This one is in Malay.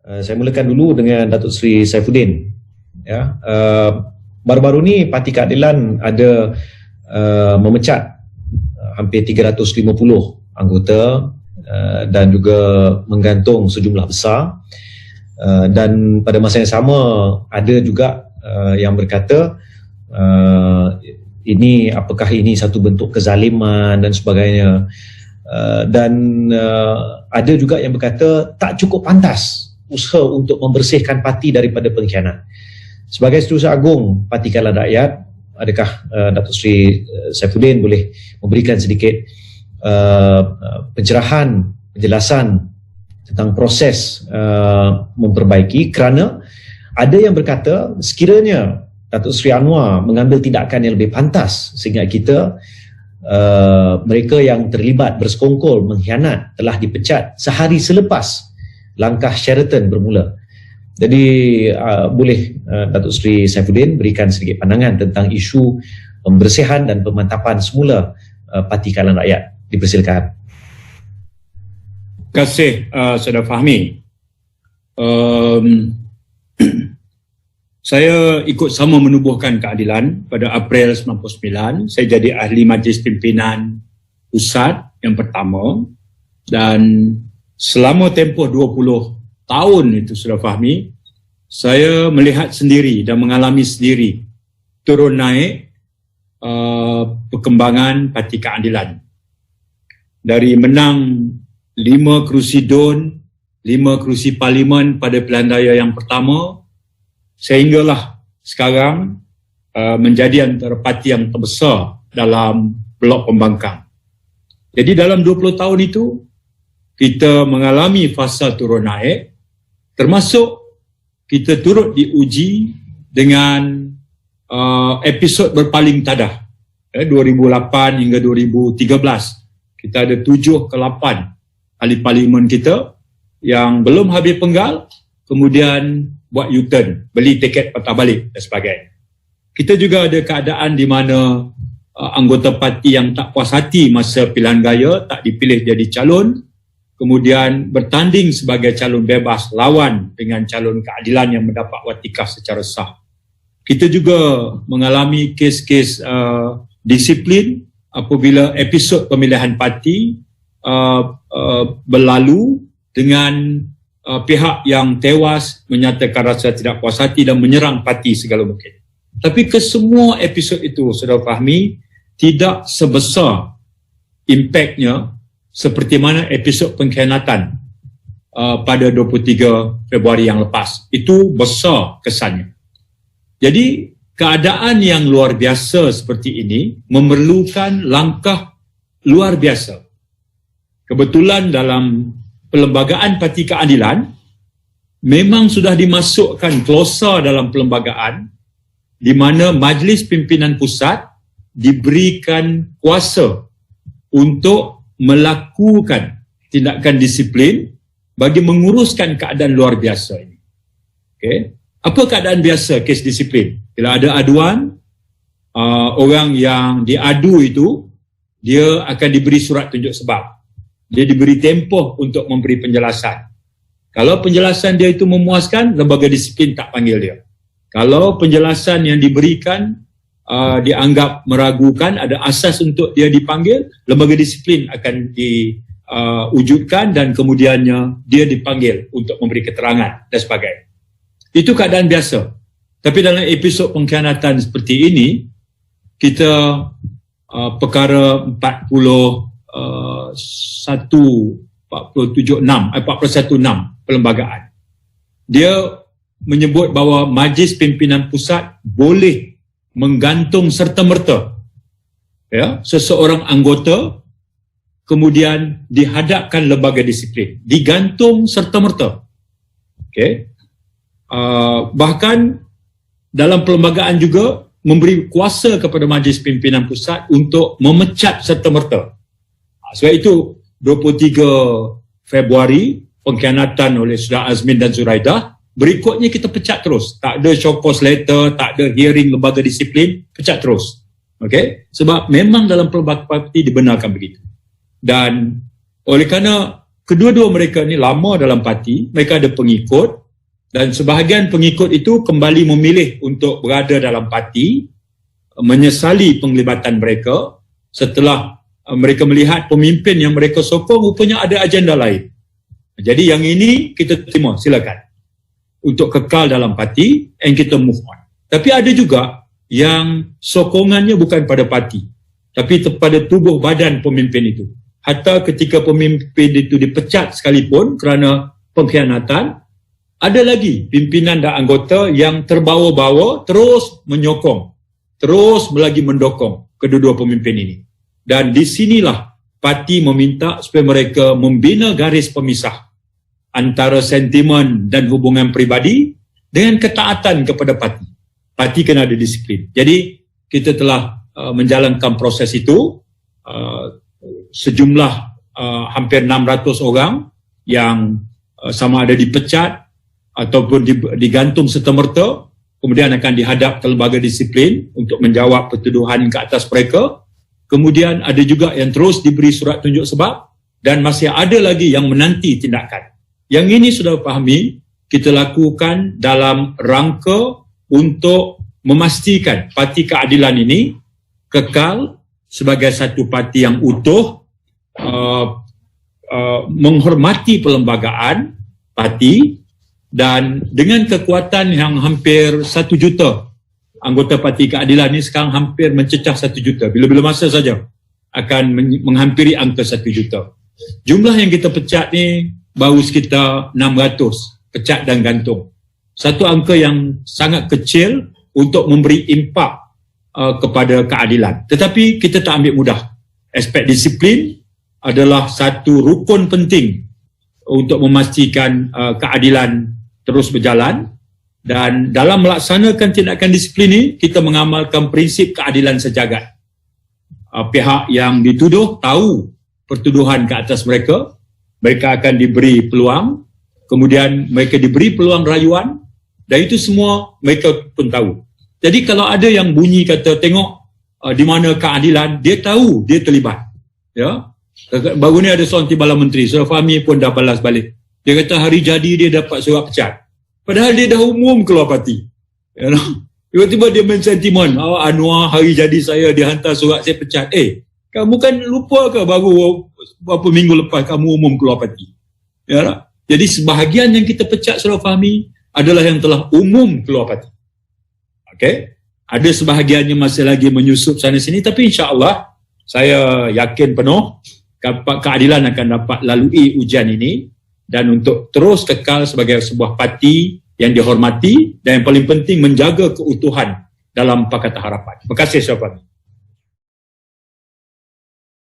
Saya mulakan dulu dengan Datuk Seri Saifuddin. Ya, baru-baru ni Parti Keadilan ada memecat hampir 350 anggota dan juga menggantung sejumlah besar. Dan pada masa yang sama ada juga yang berkata apakah ini satu bentuk kezaliman dan sebagainya. Dan ada juga yang berkata tak cukup pantas usaha untuk membersihkan parti daripada pengkhianat. Sebagai Setiausaha Agung Parti Keadilan Rakyat, adakah Datuk Seri Saifuddin boleh memberikan sedikit pencerahan, penjelasan tentang proses memperbaiki, kerana ada yang berkata sekiranya Datuk Seri Anwar mengambil tindakan yang lebih pantas sehingga kita mereka yang terlibat bersekongkol mengkhianat telah dipecat sehari selepas langkah Sheraton bermula. Jadi boleh Datuk Seri Saifuddin berikan sedikit pandangan tentang isu pembersihan dan pemantapan semula Parti Keadilan Rakyat. Dipersilakan. Terima kasih Saudara Fahmi. Saya ikut sama menubuhkan keadilan pada April 99. Saya jadi ahli Majlis Pimpinan Pusat yang pertama, dan selama tempoh 20 tahun itu, Saudara Fahmi, saya melihat sendiri dan mengalami sendiri turun naik perkembangan Parti Keadilan. Dari menang 5 kerusi DUN, 5 kerusi Parlimen pada pilihan raya yang pertama, sehinggalah sekarang menjadi antara parti yang terbesar dalam blok pembangkang. Jadi dalam 20 tahun itu, kita mengalami fasa turun naik, termasuk kita turut diuji dengan episod berpaling tadah. 2008 hingga 2013, kita ada 7 ke 8 ahli parlimen kita yang belum habis penggal, kemudian buat U-turn, beli tiket patah balik dan sebagainya. Kita juga ada keadaan di mana anggota parti yang tak puas hati masa pilihan raya tak dipilih jadi calon, kemudian bertanding sebagai calon bebas lawan dengan calon keadilan yang mendapat watikah secara sah. Kita juga mengalami kes-kes disiplin apabila episod pemilihan parti berlalu dengan pihak yang tewas menyatakan rasa tidak puas hati dan menyerang parti segala mungkin. Tapi kesemua episod itu, Saudara Fahmi, tidak sebesar impaknya seperti mana episod pengkhianatan pada 23 Februari yang lepas. Itu besar kesannya. Jadi keadaan yang luar biasa seperti ini memerlukan langkah luar biasa. Kebetulan dalam perlembagaan Parti Keadilan memang sudah dimasukkan klausa dalam perlembagaan di mana Majlis Pimpinan Pusat diberikan kuasa untuk melakukan tindakan disiplin bagi menguruskan keadaan luar biasa ini. Okay. Apa keadaan biasa kes disiplin? Bila ada aduan, orang yang diadu itu, dia akan diberi surat tunjuk sebab. Dia diberi tempoh untuk memberi penjelasan. Kalau penjelasan dia itu memuaskan, lembaga disiplin tak panggil dia. Kalau penjelasan yang diberikan dianggap meragukan, ada asas untuk dia dipanggil, lembaga disiplin akan diwujudkan dan kemudiannya dia dipanggil untuk memberi keterangan dan sebagainya. Itu keadaan biasa. Tapi dalam episod pengkhianatan seperti ini, kita perkara 416 perlembagaan. Dia menyebut bahawa Majlis Pimpinan Pusat boleh menggantung serta-merta seseorang anggota kemudian dihadapkan lembaga disiplin. Digantung serta-merta. Okay. Bahkan dalam perlembagaan juga memberi kuasa kepada Majlis Pimpinan Pusat untuk memecat serta-merta. Sebab itu 23 Februari pengkhianatan oleh Saudara Azmin dan Zuraidah, berikutnya kita pecat terus. Tak ada show cause letter, tak ada hearing lembaga disiplin, pecat terus. Okay? Sebab memang dalam pelbagai parti dibenarkan begitu. Dan oleh kerana kedua-dua mereka ni lama dalam parti, mereka ada pengikut, dan sebahagian pengikut itu kembali memilih untuk berada dalam parti, menyesali penglibatan mereka setelah mereka melihat pemimpin yang mereka sokong rupanya ada agenda lain. Jadi yang ini kita terima, silakan untuk kekal dalam parti and kita move on. Tapi ada juga yang sokongannya bukan pada parti, tapi pada tubuh badan pemimpin itu. Hatta ketika pemimpin itu dipecat sekalipun kerana pengkhianatan, ada lagi pimpinan dan anggota yang terbawa-bawa terus menyokong, terus lagi mendukung kedua-dua pemimpin ini. Dan di sinilah parti meminta supaya mereka membina garis pemisah antara sentimen dan hubungan peribadi dengan ketaatan kepada parti. Parti kena ada disiplin. Jadi kita telah menjalankan proses itu. Sejumlah hampir 600 orang yang sama ada dipecat ataupun digantung serta-merta, kemudian akan dihadap ke lembaga disiplin untuk menjawab pertuduhan ke atas mereka. Kemudian ada juga yang terus diberi surat tunjuk sebab, dan masih ada lagi yang menanti tindakan. Yang ini sudah pahami, kita lakukan dalam rangka untuk memastikan Parti Keadilan ini kekal sebagai satu parti yang utuh, menghormati perlembagaan parti, dan dengan kekuatan yang hampir 1 juta anggota Parti Keadilan ini sekarang hampir mencecah 1 juta. Bila-bila masa saja akan menghampiri angka 1 juta. Jumlah yang kita pecat ni baru sekitar 600 pecat dan gantung. Satu angka yang sangat kecil untuk memberi impak kepada keadilan. Tetapi kita tak ambil mudah. Aspek disiplin adalah satu rukun penting untuk memastikan keadilan terus berjalan, dan dalam melaksanakan tindakan disiplin ini kita mengamalkan prinsip keadilan sejagat. Pihak yang dituduh tahu pertuduhan ke atas mereka, mereka akan diberi peluang, kemudian mereka diberi peluang rayuan, dan itu semua mereka pun tahu. Jadi kalau ada yang bunyi kata tengok di mana keadilan, dia tahu dia terlibat. Ya. Baru ni ada seorang Timbalan Menteri, Saudara Fahmi pun dah balas balik. Dia kata hari jadi dia dapat surat pecat. Padahal dia dah umum keluar parti. You know? Tiba-tiba dia main sentimen, Anwar hari jadi saya dia hantar surat saya pecat. Kamu kan lupa ke baru beberapa minggu lepas kamu umum keluar parti. Ya. Jadi sebahagian yang kita pecat Saudara Fahmi adalah yang telah umum keluar parti. Okay? Ada sebahagiannya masih lagi menyusup sana sini, tapi insya-Allah saya yakin penuh keadilan akan dapat lalui ujian ini, dan untuk terus kekal sebagai sebuah parti yang dihormati dan yang paling penting menjaga keutuhan dalam Pakatan Harapan. Terima kasih Saudara Fahmi.